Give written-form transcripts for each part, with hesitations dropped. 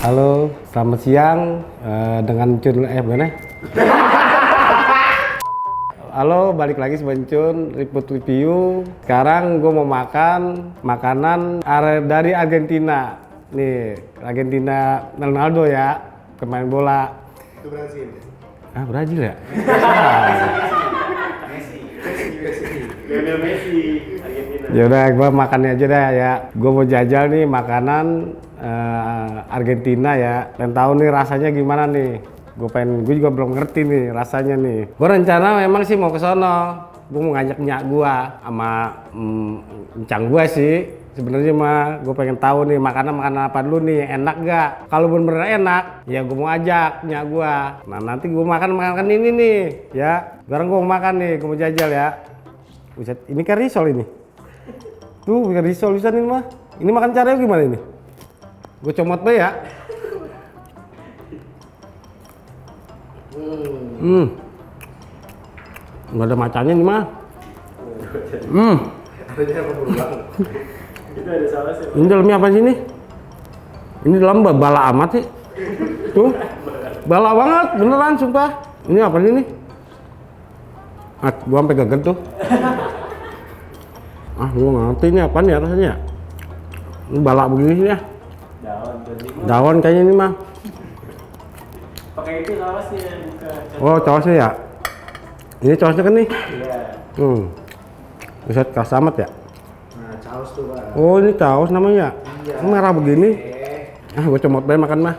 Halo, selamat siang dengan Cun mana? Halo, balik lagi Sebencun Ribut Review. Sekarang gue mau makan makanan dari Argentina. Nih, Argentina Ronaldo ya, pemain bola. Itu Brazil. Ah, Brazil ya? Lionel Messi, Argentina. Yaudah, gue makannya aja dah ya. Gue mau jajal nih makanan Argentina ya. Dan tahu nih rasanya gimana nih. Gue juga belum ngerti nih rasanya nih. Gue rencana memang sih mau ke sono. Gue mau ngajak nyak gue sama encang gue sih. Sebenarnya mah gue pengen tahu nih makanan apa dulu nih, enak gak? Kalau bener-bener enak, ya gue mau ajak nyak gue. Nah nanti gue makan ini nih, ya. Sekarang gue mau makan nih, gue mau jajal ya. Buset, ini kan risol ini. Tuh, bukan risol bisa nih mah. Ini makan caranya gimana ini? Gue comot deh ya. Nggak ada macanya nih mah. Adanya apa berulang? Itu ada salah sih. Ini dalamnya apa sih ini? Ini dalam bala amat sih. Tuh, bala banget, beneran sumpah. Ini apa ini? Ah, gua sampai gagal tuh. Ah, gua nggak ngerti ini apaan ya rasanya. Ini bala begini ya. Daun kayaknya ini mah. Pakai itu sausnya bukan. Oh, sausnya ya. Ini sausnya kan nih. Iya. Buset, keras amat ya. Nah, saus tuh, Pak. Oh, ini saus namanya. Iya. Ini merah begini. Ah, gua comot bae makan mah.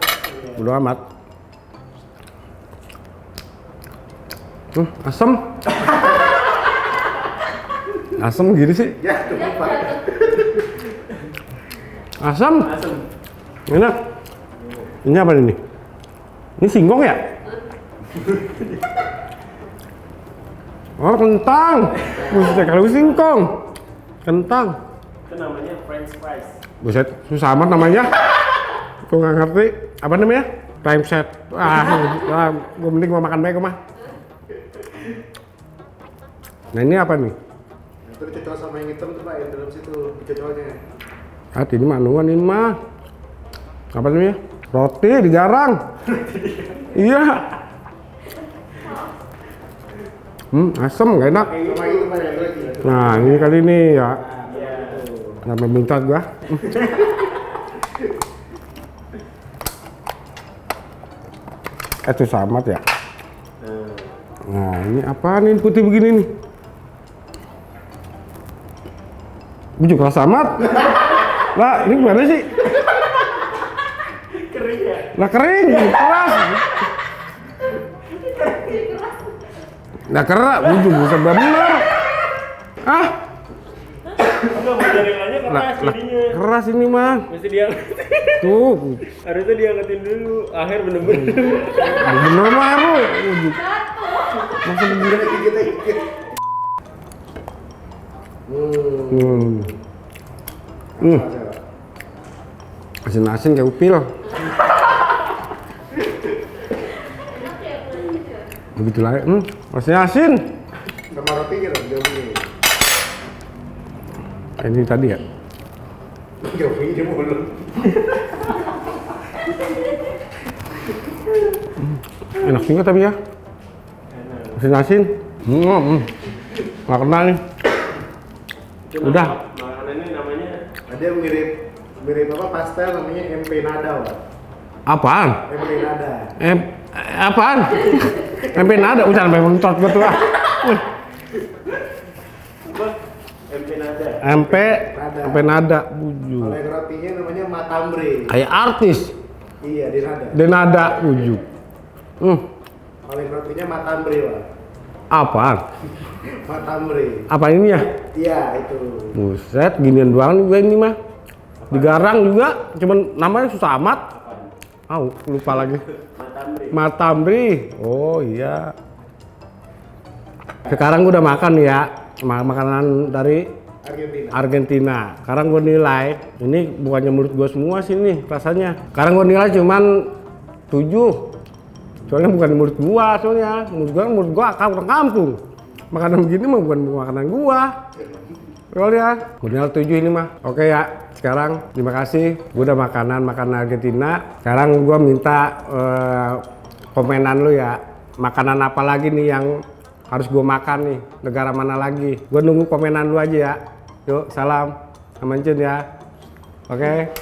Bodo amat. Asam. Asam gini sih. Ya, tuh Pak. Asam. Asam. Enak. Ini apa ini? Ini singkong ya? Oh, kentang. Buset, kalau singkong. Kentang. Itu namanya French fries. Buset, susah amat namanya. Gue nggak ngerti. Apa namanya? Time set. Gue mending mau makan baik mah. Nah ini apa nih? Itu dicocol sama yang hitam tuh, Pak, yang dalam situ dicocolnya. Ah, ini manuan ini mah. Apa namanya? Roti digarang. Iya. Asem nggak enak. Sama itu, Pak, yang lagi. Nah ini kali ini ya. Iya. Nggak meminta gua. Itu sama ya. Nah ini apa nih putih begini nih? Bujuk rasa amat. Lah ini gimana sih? Kering ya? Lah kering, keras. Lah keras, bujuk bisa bener. Ah, Enggak, mozzarella-nya keras jadinya. keras ini mah. Mesti dia Tuh, harusnya diangkatin dulu. Akhir bener-bener. bener mah lu. Bujuk. Masa begini? Dikit-dikit. Asin-asin kayak upil. Begitu lah. Asin-asin. Sama roti kira jauh ini. Ini tadi ya. Jauh ini mulut. Enak juga tapi ya. Asin-asin. Nggak kenal nih. Udah. Makanan ini namanya ada yang mirip apa pastel namanya empanada, Pak. Apaan? Empanada. Apaan? Empanada. Udah sampai mentot gue tuh ah. Apa? Empanada. Empanada. Bujuk. Kalau yang rotinya namanya matambre. Kayak artis. Iya, di nada. Denada. Bujuk. Kalau yang rotinya matambre, Pak. Apaan? Matambre. Apa ini ya? Iya, itu. Buset, ginian doang nih gue ini mah. Digarang juga, cuman namanya susah amat. Lupa lagi. Matambre. Matambre. Oh iya. Sekarang gue udah makan ya, makanan dari Argentina. Sekarang gue nilai, ini bukannya menurut gue semua sih nih rasanya. Sekarang gue nilai cuman 7. Soalnya bukan di mulut gua, soalnya mulut gua akal orang kampung. Makanan begini mah bukan makanan gua. Roll ya. Modal 7 ini mah. Oke ya. Sekarang terima kasih. Gue udah makanan Argentina. Sekarang gue minta komenan lu ya. Makanan apa lagi nih yang harus gue makan nih? Negara mana lagi? Gue nunggu komenan lu aja ya. Yuk, salam. Amancun ya. Oke.